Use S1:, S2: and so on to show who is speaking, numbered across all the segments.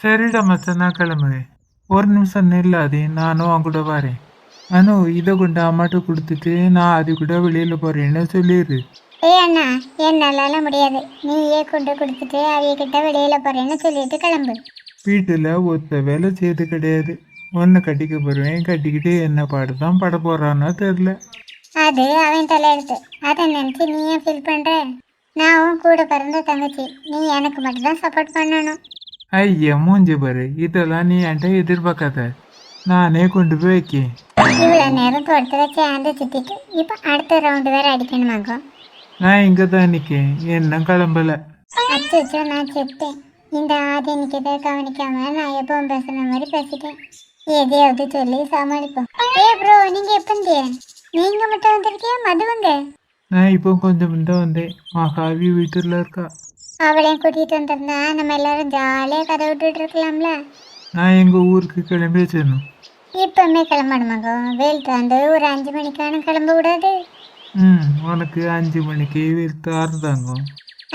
S1: சரிடா மச்சான், நான் கிளம்புறேன். ஒரு நிமிஷம் நில்லாதே, நானும் அவன் கூட வரேன். அனு, இதை கொண்டு அம்மாட்ட கொடுத்துட்டு நான் அது கூட வெளியில போறேன்னு சொல்லிடு.
S2: ஏய் அண்ணா, என்னால முடியாது. நீயே கொண்டு கொடுத்துட்டு அவைய கிட்ட வெளியில போறேன்னு சொல்லிட்டு கிளம்பு.
S1: வீட்டுல ஒத்த வேலை செய்து கிடையாது. ஒன்னு கட்டிக்க போறேன், கட்டிக்கிட்டு என்ன பாடுதான் பட போறானோ தெரியல.
S2: அது அவன் தலையெழுத்து. அதை நினைச்சு நீ ஏன் ஃபீல் பண்ற? நான் உன் கூட பிறந்த தங்கச்சி. நீ எனக்கு மட்டும்தான் சப்போர்ட் பண்ணணும்.
S1: ஐயா மூஞ்சி பாரு, இதெல்லாம் நீ என்கிட்ட எதிர்பார்க்காத. நானே கொண்டு போய் வைக்கேன்.
S2: இவ்வளோ நேரம் தோட்டத்துல சேர்ந்து சுத்திட்டு இப்போ அடுத்த ரவுண்டு வேற அடிக்கணுமாங்க.
S1: நான் இங்க தான் நிக்கேன், என்ன கிளம்பல.
S2: அச்சோ, நான் செத்தேன். இந்த ஆதி நிக்கதை கவனிக்காம நான் எப்பவும் பேசுன மாதிரி பேசிட்டேன். எதையாவது சொல்லி சமாளிப்போம். ஏ ப்ரோ, நீங்க எப்ப நீங்க மட்டும் வந்திருக்கியா? மதுவங்க
S1: நான் இப்போ கொஞ்சம் முன்ன வந்தேன். மகாவி வீட்டுல இருக்கா.
S2: அவளையும் கூட்டிட்டு வந்திருந்தா நம்ம எல்லாரும் ஜாலியா கதை விட்டுட்டு இருக்கலாம்ல.
S1: நான் எங்க ஊருக்கு கிளம்பி வச்சிடணும்.
S2: இப்பவுமே கிளம்பணுமாங்க? வெயில் தாண்டு ஒரு 5 மணிக்கான கிளம்ப கூடாது.
S1: உனக்கு 5 மணிக்கு தாருதாங்க.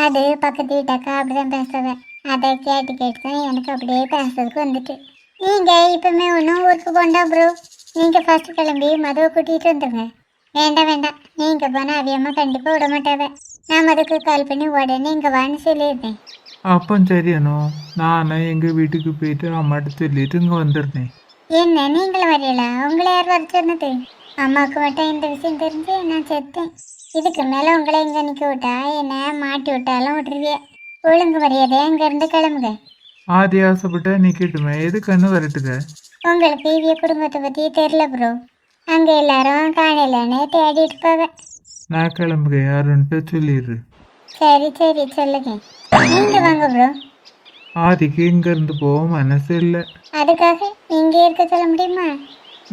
S2: அது பக்கத்து வீட்டாக்கா அப்படிதான் பேசுவேன். அதை கேட்டு கேட்டு தான் எனக்கு அப்படியே பேசுறதுக்கு வந்துட்டு. நீங்க இப்பவுமே ஒன்றும் ஊருக்கு போண்டா ப்ரோ. நீங்க ஃபர்ஸ்ட் கிளம்பி மதுவை கூட்டிட்டு வந்துருங்க. வேண்டாம் வேண்டாம், நீங்க போனா அவியம்மா கண்டிப்பா விட மாட்டாவ. நான் மதுக்கு கால் பண்ணி உடனே இங்க வான்னு சொல்லியிருந்தேன்.
S1: அப்போ சரியனோ, நானும் எங்க வீட்டுக்கு போயிட்டு அம்மாட்ட சொல்லிட்டு இங்க வந்துருந்தேன்.
S2: என்ன நீங்களும் வரையல? உங்களை யார் வர சொன்னது? அம்மாவுக்கு மட்டும் இந்த விஷயம் தெரிஞ்சு நான் செத்தேன். இதுக்கு மேல உங்களை இங்க நிக்க விட்டா என்ன மாட்டி விட்டாலும் விட்டுருவிய. ஒழுங்கு மரியாதை அங்க இருந்து கிளம்புங்க.
S1: ஆதி ஆசைப்பட்டா நிக்கட்டுமே, எது கண்ணு வரட்டுங்க.
S2: உங்களுக்கு இவிய குடும்பத்தை பத்தி தெரியல ப்ரோ. அங்க எல்லாரும் காணலன்னு தேடிட்டு போவேன்.
S1: நான் கிளம்புக, யாருன்ட்டு சொல்லிடு.
S2: சரி சரி சொல்லுங்க. நீங்க வாங்க ப்ரோ.
S1: ஆதிக்கு இங்க இருந்து போக மனசு இல்லை.
S2: அதுக்காக இங்க இருக்க சொல்ல முடியுமா?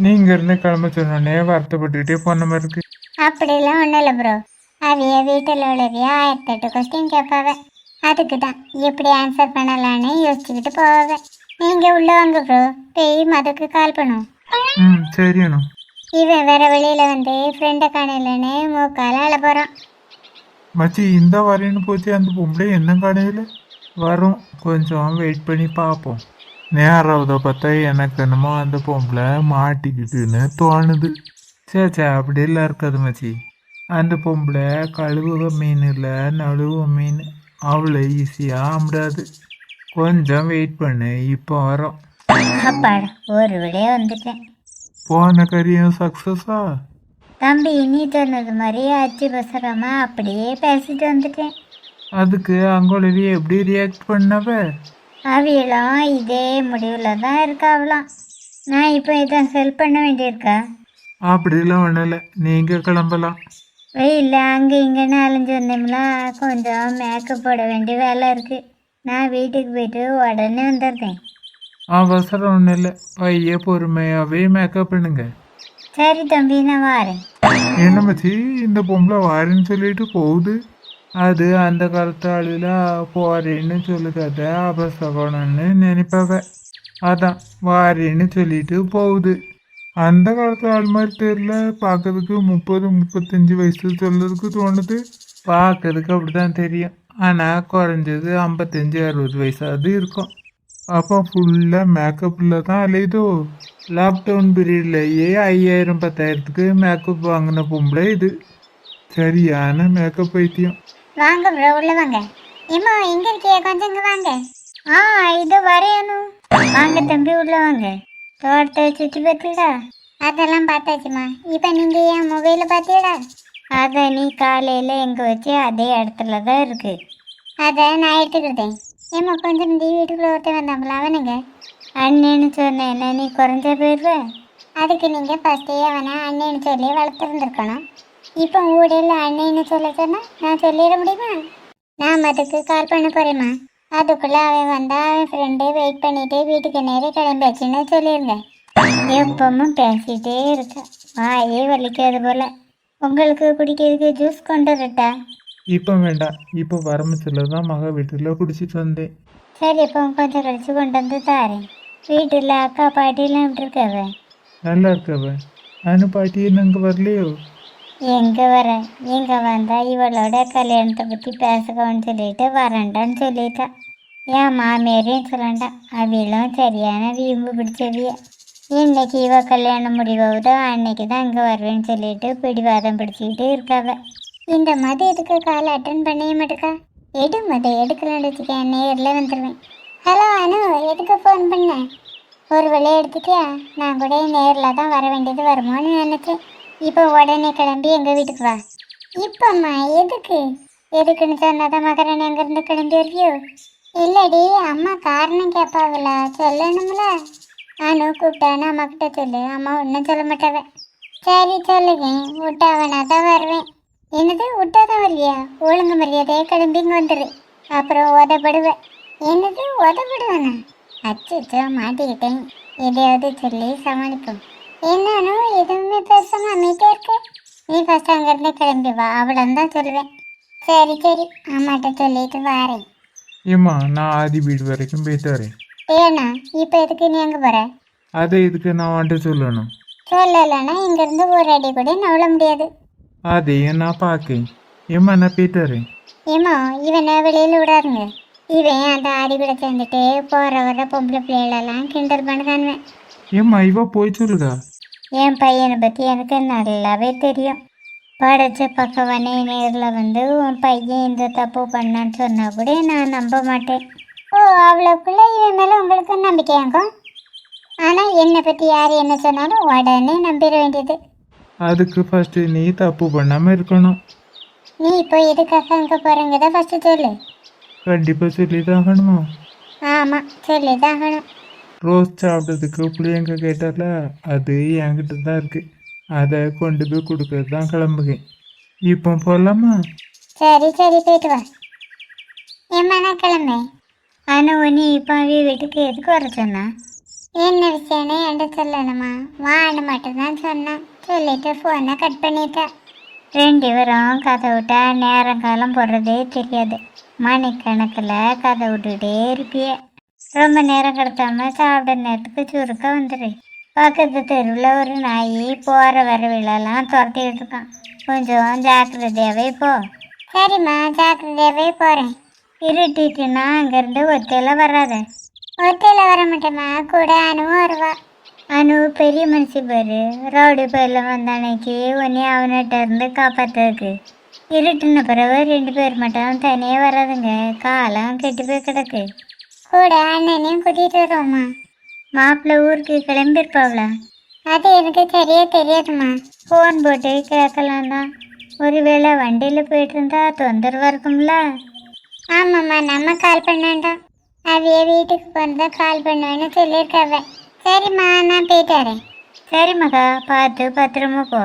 S1: நீங்க இருந்து கிளம்ப சொன்னோடனே வருத்தப்பட்டுக்கிட்டே போன மாதிரி இருக்கு.
S2: அப்படிலாம் ஒன்றும் இல்லை ப்ரோ. அவைய வீட்டில் உள்ளவைய 1008 கொஸ்டின் கேட்பாவ. அதுக்கு தான் எப்படி ஆன்சர் பண்ணலான்னு யோசிச்சுக்கிட்டு போவாவ. நீங்க உள்ள வாங்க ப்ரோ. போய் மதுக்கு கால் பண்ணுவோம்.
S1: சரி அண்ணா.
S2: இவன் வேற வெளியில வந்து ஃப்ரெண்டை காணலன்னு மூக்கால அழ போறான்.
S1: மச்சி இந்த வரேன்னு போச்சு, அந்த பொம்பளை என்ன காணையில வரும். கொஞ்சம் வெயிட் பண்ணி பார்ப்போம். நேராவதை பார்த்தா எனக்கு என்னமோ அந்த பொம்பளை மாட்டிக்கிட்டுன்னு தோணுது. சே அப்படியெல்லாம் இருக்காது மச்சி. அந்த பொம்பளை கழுவுக மீன் இல்லை, நழுவ மீன். அவ்வளோ ஈஸியாக அம்பிடாது. கொஞ்சம் வெயிட் பண்ணு, இப்போ வரோம்.
S2: அப்பாடா, ஒரு விடையே வந்துட்டேன்.
S1: போன கரியும் சக்ஸஸா?
S2: தம்பி, நீ சொன்னது மாதிரி அச்சு பசரமா அப்படியே பேசிட்டு வந்துட்டேன்.
S1: அதுக்கு அங்கோலவி எப்படி ரியாக்ட் பண்ணவ?
S2: அவியெல்லாம் இதே முடிவில் தான் இருக்காவலாம். நான் இப்போ இதை ஹெல்ப் பண்ண வேண்டியிருக்கா?
S1: அப்படிலாம் ஒன்றும், நீங்கள் கிளம்பலாம்.
S2: வெயில் அங்கே இங்கேன்னு அலைஞ்சு வந்தோம்னா கொஞ்சம் மேக்கப் போட வேண்டிய வேலை இருக்குது. நான் வீட்டுக்கு போயிட்டு உடனே வந்துடுறேன்.
S1: அவசரம் ஒன்றும் இல்லை, பைய பொறுமையாகவே மேக்கப் பண்ணுங்க.
S2: சரி தம்பி, நான் வரேன்.
S1: என்ன மச்சி, இந்த பொம்பளை வாரேன்னு சொல்லிட்டு போகுது. அது அந்த காலத்து ஆளுல போறேன்னு சொல்லுக்காத அபசகோணம்னு நினைப்பாவ. அதான் வாரேன்னு சொல்லிட்டு போகுது. அந்த காலத்து ஆள் மாதிரி தெரியல. பார்க்கறதுக்கு 30-35 வயசு சொல்றதுக்கு தோணுது. பார்க்கறதுக்கு அப்படிதான் தெரியும். ஆனால் குறைஞ்சது 55-60 வயசாவது இருக்கும். அப்போ ஃபுல்லாக மேக்கப்பில் தான் அலையுதோ. லாக்டவுன் பீரியட்லேயே 5000-10,000க்கு மேக்கப் வாங்கின பொம்பளை இது. சரியான மேக்கப் பைத்தியம்.
S2: வாங்க ப்ரோ, உள்ள வாங்க. ஏமா எங்க இருக்கிய? கொஞ்சம் இங்க வாங்க. இது வரையணும். வாங்க தம்பி, உள்ள வாங்க. தோட்டத்தை சுற்றி பார்த்தீடா? அதெல்லாம் பார்த்தாச்சுமா. இப்போ நீங்க ஏன் மொபைல பார்த்தீடா? அதை நீ காலையில் எங்கே வச்சு அதே இடத்துல தான் இருக்கு. அதை நான் எடுத்துக்கிட்டேன். ஏமா கொஞ்சம் முந்தி வீட்டுக்குள்ள ஒருத்தர் வந்தாங்களா, அவனுங்க அண்ணன்னு சொன்னேன்னா நீ குறைஞ்ச போயிடுவ. அதுக்கு நீங்கள் ஃபஸ்ட்டே அவனை அண்ணன்னு சொல்லி வளர்த்துருந்துருக்கணும். இப்போ ஊடையில் அண்ணன்னு சொல்ல சொன்னால் நான் சொல்லிட முடியுமா? நான் அதுக்கு கால் பண்ண போகிறேம்மா. அதுக்குள்ளே அவன் வந்தால் அவன் ஃப்ரெண்டு வெயிட் பண்ணிவிட்டு வீட்டுக்கு நேரே கிளம்பியாச்சுன்னு சொல்லிடுங்க. எப்பவும் பேசிகிட்டே இருக்க, வாயே வலிக்காது போல். உங்களுக்கு குடிக்கிறதுக்கு ஜூஸ் கொண்டு வரட்டா?
S1: இப்போ வேண்டாம், இப்போ வரமிச்சில் தான் மக வீட்டில் குடிச்சிட்டு வந்தேன்.
S2: சரி, இப்போ கொஞ்சம் கழிச்சு கொண்டு வந்து தாரேன். வீட்டில் அக்கா பாட்டிலாம் எப்படி இருக்காவ?
S1: நல்லா இருக்கவ. அனு பாட்டி அங்கே வரலையோ?
S2: எங்கே வர, எங்கே வந்தா இவளோட கல்யாணத்தை பற்றி பேசுகன்னு சொல்லிட்டு வரண்டான்னு சொல்லிட்டா. என் மாமியாரையும் சொல்லண்டா, அவியலும் சரியான வீம்பு பிடிச்சவிய. இன்னைக்கு இவ கல்யாணம் முடிவாகுதோ அன்னைக்கு தான் அங்கே வருவேன்னு சொல்லிட்டு பிடிவாதம் பிடிச்சிக்கிட்டு இருக்காவ. இந்த மது எதுக்கு கால் அட்டன் பண்ணவே மாட்டேக்கா? எடு மது, எடுக்கலான்னு வச்சுக்கேன், நேரில் வந்துடுவேன். ஹலோ அனு, எதுக்கு ஃபோன் பண்ண? ஒரு வேலையை எடுத்துட்டியா? நான் கூட நேரில் தான் வர வேண்டியது வருமோன்னு நினச்சேன். இப்போ உடனே கிளம்பி எங்கள் வீட்டுக்கு வா. இப்போம்மா எதுக்கு? எதுக்குன்னு சொன்னாதான் மகரன் எங்கேருந்து கிளம்பி வருவியோ? இல்லடி, அம்மா காரணம் கேட்பாவில, சொல்லணும்ல. அனு கூப்பிட்டான்னு அம்மா கிட்ட சொல்லு, அம்மா ஒன்றும் சொல்ல மாட்டாவ. சரி சொல்லுங்க, விட்டாவனா தான் வருவேன். என்னது விட்டாதான் வருவியா? ஒழுங்கு மரியாதையை கிளம்பி இங்கே வந்துடு, அப்புறம் உதப்படுவேன். என்னது உதப்படுவேண்ணா? அச்சோ மாட்டிக்கிட்டேன், எதையாவது சொல்லி சமாளிப்போம். என்னன்னு எதுவுமே பேசாம அமைதியா இருக்க? நீ ஃபர்ஸ்ட் அங்கேருந்து கிளம்பி வா, அவ்வளோன்னு தான் சொல்லுவேன். சரி சரி, அம்மாட்ட சொல்லிட்டு வாரேன்.
S1: ஏம்மா, நான் ஆதி வீடு வரைக்கும் போயிட்டு வரேன்.
S2: ஏண்ணா இப்போ எதுக்கு நீ அங்கே போற?
S1: அதை இதுக்கு நான் வந்துட்டு சொல்லணும்.
S2: சொல்லலைன்னா இங்கேருந்து ஒரு அடி கூட நவள முடியாது.
S1: அதையும் நான் பார்க்கேன். ஏம்மா, நான் போயிட்டு வரேன்.
S2: ஏமா இவனை வெளியில் விடாருங்க. இவன் அந்த ஆடி கூட சேர்ந்துட்டு போகிற வர பொம்பளை பிள்ளைகளெல்லாம் கிண்டல் பண்ணுதானுவேன்.
S1: ஏம்மா, இவ போய் சொல்லுதா?
S2: என் பையனை பற்றி எனக்கு நல்லாவே தெரியும். படைச்ச பக்கவனே நேரில் வந்து உன் பையன் இந்த தப்பு பண்ணான்னு சொன்னால் கூட நான் நம்ப மாட்டேன். ஓ, அவ்வளோக்குள்ள இவன் மேலே உங்களுக்கு நம்பிக்கையாகும். ஆனால் என்னை பற்றி யார் என்ன சொன்னாலும் உடனே நம்பிட வேண்டியது.
S1: அதுக்கு ஃபர்ஸ்ட் நீ தப்பு பண்ணாமல் இருக்கணும்.
S2: நீ இப்போ எதுக்காக அங்கே போகிறீங்கதா ஃபஸ்ட்டு சொல்லு.
S1: கண்டிப்பாக சொல்லி தான் ஆகணுமா?
S2: ஆமாம், சொல்லி தான் ஆகணும்.
S1: ரோஸ் சாப்பிட்றதுக்கு பிள்ளைங்க கேட்டால, அது என்கிட்ட தான் இருக்குது. அதை கொண்டு போய் கொடுக்கறது தான் கிளம்புகேன். இப்போ போகலாமா?
S2: சரி சரி, போயிட்டு வா. ஏம்மா நான் கிளம்பேன். ஆனால் நீ இப்போ வீட்டுக்கு எதுக்கு வர சொன்னா? என்ன விஷயம்னு என்கிட்ட சொல்லணுமா? வான்னு மட்டும்தான் சொன்னான். சொல்லிட்டு ஃபோனை கட் பண்ணிட்டா. ரெண்டு பேரும் கதை விட்டா நேரம் காலம் போடுறதே தெரியாது. மணிக்கணக்கில் கதை விட்டுட்டே இருப்பிய. ரொம்ப நேரம் கிடத்தாம சாப்பிட நேரத்துக்கு சுருக்க வந்துடு. பக்கத்து தெருவில் ஒரு நாய் போகிற வரவிலெல்லாம் துரத்திக்கிட்டு இருக்கான். கொஞ்சம் ஜாக்கிரதையாகவே போ. சரிம்மா, ஜாக்கிரதையாகவே போகிறேன். இருட்டிட்டுன்னா அங்கேருந்து ஒத்தையில் வராத. ஒத்தையில் வர மாட்டேம்மா, கூட அனுவும் வருவா. அனு பெரிய மனுஷி பாரு, ரவுடி பயில வந்த அன்னைக்கு உன்னை அவன்கிட்ட இருந்து காப்பாற்றுறதுக்கு. இருட்டுன பிறகு ரெண்டு பேர் மட்டும் தனியாக வராதுங்க, காலம் கெட்டு போய் கிடக்கு. கூட அண்ணனையும் கூட்டிகிட்டு வருவோம்மா. மாப்பிள்ளை ஊருக்கு கிளம்பியிருப்பாவளா? அது எனக்கு சரியாக தெரியாதும்மா. ஃபோன் போட்டு கேட்கலாம் தான். ஒருவேளை வண்டியில் போயிட்டு இருந்தா தொந்தரவாக இருக்கும்ல. ஆமாம்மா, நம்ம கால் பண்ணாண்டா. அவைய வீட்டுக்கு போனதா கால் பண்ணுவேன்னு சொல்லியிருக்காவ. சரிம்மா, நான் போயிட்டு வரேன். சரி மகா, பார்த்து பத்திரமா போ.